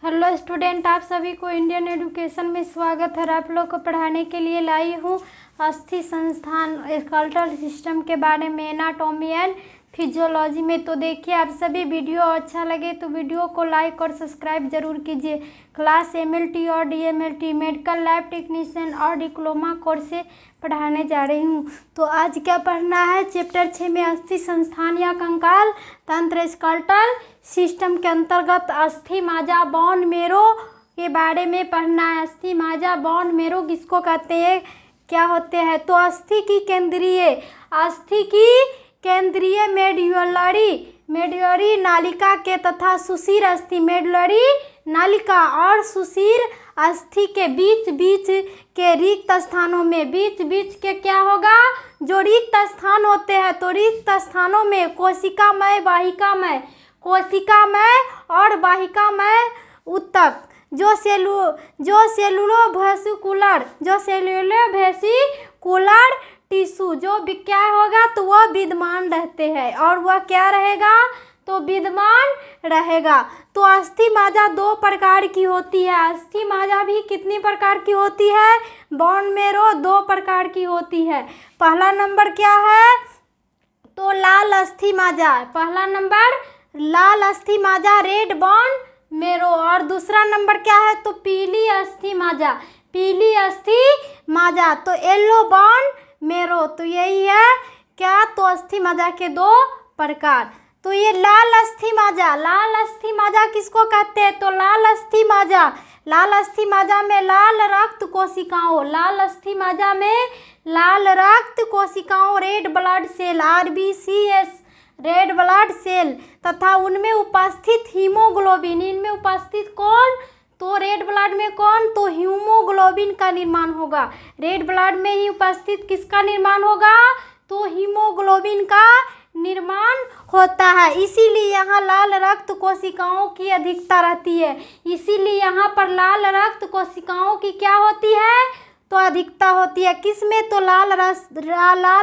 Hello student, आप सभी को इंडियन एजुकेशन में स्वागत है। आप लोग को पढ़ाने के लिए लाई हूँ अस्थि संस्थान स्केलेटल सिस्टम के बारे में, एनाटॉमी एंड फिजियोलॉजी में। तो देखिए, आप सभी वीडियो अच्छा लगे तो वीडियो को लाइक और सब्सक्राइब जरूर कीजिए। क्लास एमएलटी और डीएमएलटी मेडिकल लैब टेक्नीशियन और डिप्लोमा कोर्स से पढ़ाने जा रही हूँ। तो आज क्या पढ़ना है, चैप्टर 6 में अस्थि संस्थान या कंकाल तंत्र स्केलेटल सिस्टम के अंतर्गत अस्थि माजा बोन मैरो के बारे में पढ़ना है। अस्थि माजा बोन मैरो किसको कहते हैं, क्या होते हैं? तो अस्थि की केंद्रीय मेडुलरी नालिका के तथा सुशीर अस्थि मेडुलरी नालिका और सुशीर अस्थि के बीच के रिक्त स्थानों में, बीच के क्या होगा, जो रिक्त स्थान होते हैं, तो रिक्त स्थानों में कोशिकामय और वाहिकामय ऊतक जो सेलुलो वेसिकुलर टिश्यू जो क्या होगा, तो वह विद्यमान रहते हैं। और वह क्या रहेगा, तो विद्यमान रहेगा। तो अस्थि माजा दो प्रकार की होती है। अस्थि माजा भी कितनी प्रकार की होती है, बोन मैरो दो प्रकार की होती है। पहला नंबर क्या है, तो लाल अस्थि माजा, पहला नंबर लाल अस्थि माजा रेड बोन मैरो, और दूसरा नंबर क्या है, तो पीली अस्थि माजा तो येलो बोन मैरो। तो यही है क्या, तो अस्थि माजा के दो प्रकार। तो ये लाल अस्थि माजा किसको कहते हैं, तो लाल अस्थि माजा में लाल रक्त कोशिकाओं red blood cell RBCs red blood cell तथा उनमें उपस्थित हीमोग्लोबिन, इनमें उपस्थित कौन, तो रेड ब्लड में कौन, तो हीमोग्लोबिन का निर्माण होगा। रेड ब्लड में ही उपस्थित किसका निर्माण होगा, तो हीमोग्लोबिन का निर्माण होता है। इसीलिए यहाँ लाल रक्त कोशिकाओं की अधिकता रहती है। इसीलिए यहाँ पर लाल रक्त कोशिकाओं की क्या होती है, तो अधिकता होती है। किसमें, तो लाल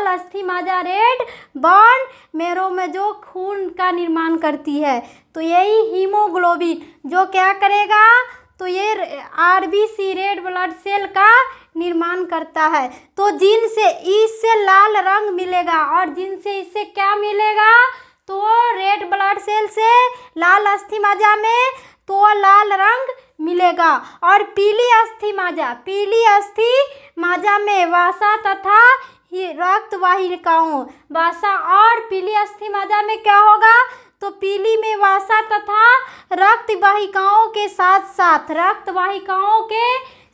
अस्थि माजा रेड बोन मैरो में जो खून का निर्माण करती है। तो यही हीमोग्लोबिन जो क्या करेगा, तो ये RBC रेड ब्लड सेल का निर्माण करता है। तो जिनसे इससे लाल रंग मिलेगा और जिनसे इससे क्या मिलेगा, तो रेड ब्लड सेल से लाल अस्थि माजा में तो लाल रंग मिलेगा। और पीली अस्थि माजा में वसा तथा रक्त वाहिकाओं, वसा और पीली अस्थि माजा में क्या होगा, तो पीली में वसा तथा रक्त वाहिकाओं के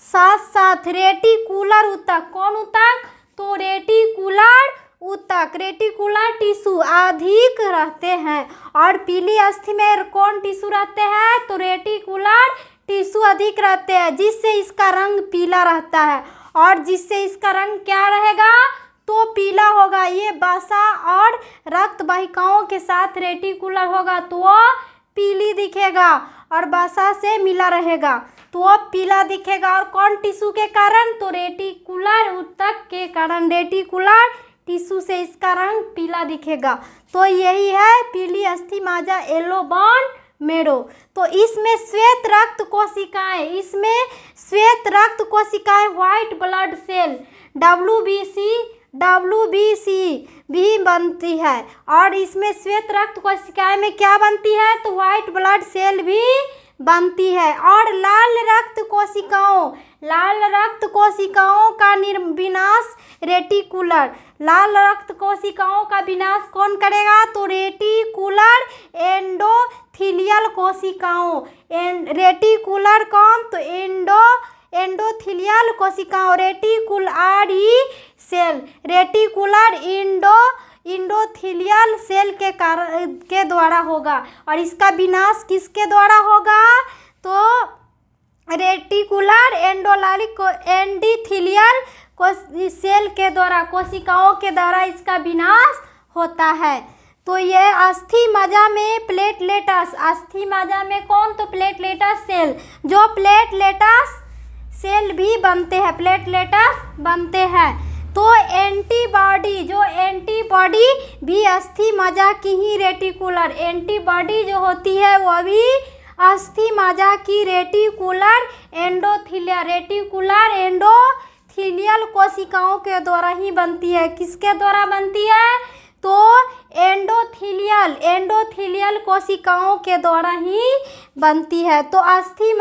साथ रेटिकुलर ऊतक, कौन ऊतक, तो रेटिकुलर टिश्यू अधिक रहते हैं। और पीली अस्थि में कौन टिश्यू रहते हैं, तो रेटिकुलर टिश्यू अधिक रहते हैं, जिससे इसका रंग पीला रहता है। और जिससे इसका रंग क्या रहेगा, तो पीला होगा। ये वसा और रक्त वाहिकाओं के साथ रेटिकुलर होगा तो वह पीली दिखेगा, और वसा से मिला रहेगा तो वह पीला दिखेगा। और कौन टिश्यू के कारण, तो रेटिकुलर ऊतक के कारण, रेटिकुलर टिश्यू से इसका रंग पीला दिखेगा। तो यही है पीली अस्थि माजा येलो बोन मैरो। तो इसमें श्वेत रक्त कोशिकाएं व्हाइट ब्लड सेल WBC भी बनती है। और इसमें श्वेत रक्त कोशिकाएं में क्या बनती है, तो व्हाइट ब्लड सेल भी बनती है। और लाल रक्त कोशिकाओं का विनाश लाल रक्त कोशिकाओं का विनाश कौन करेगा, तो रेटिकुलर एंडोथीलियल कोशिकाओं, रेटिकुलर कौन, तो एंडोथीलियल कोशिकाओं, रेटिकुलर इंडोथीलियल सेल के द्वारा होगा। और इसका विनाश किसके द्वारा होगा, तो रेटिकुलर एंडोथीलियल सेल के द्वारा, कोशिकाओं के द्वारा इसका विनाश होता है। तो ये अस्थि माजा में अस्थि माजा में कौन, तो प्लेटलेटस सेल, जो प्लेटलेटस सेल भी बनते हैं। तो एंटीबॉडी भी अस्थि माजा की ही रेटिकुलर एंटीबॉडी जो होती है वह भी अस्थि मज्जा की रेटिकुलर एंडोथीलियल कोशिकाओं के द्वारा ही बनती है। किसके द्वारा बनती है? तो एंडोथीलियल कोशिकाओं के द्वारा ही बनती है। तो अस्थि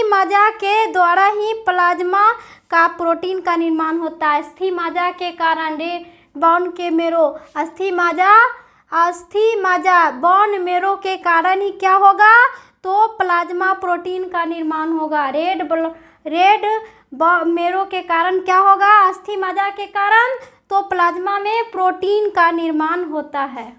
मज्जा के द्वारा ही प्लाज्मा का प्रोटीन का निर्माण होता है। अस्थि मज्जा के कारण बोन के मेरो अस्थि मज्जा बोन मेरो के कारण ही क्या होगा? तो प्लाज्मा प्रोटीन का निर्माण होगा। रेड मेरो के कारण क्या होगा? अस्थि मज्जा के कारण तो प्लाज्मा में प्रोटीन का निर्माण होता है।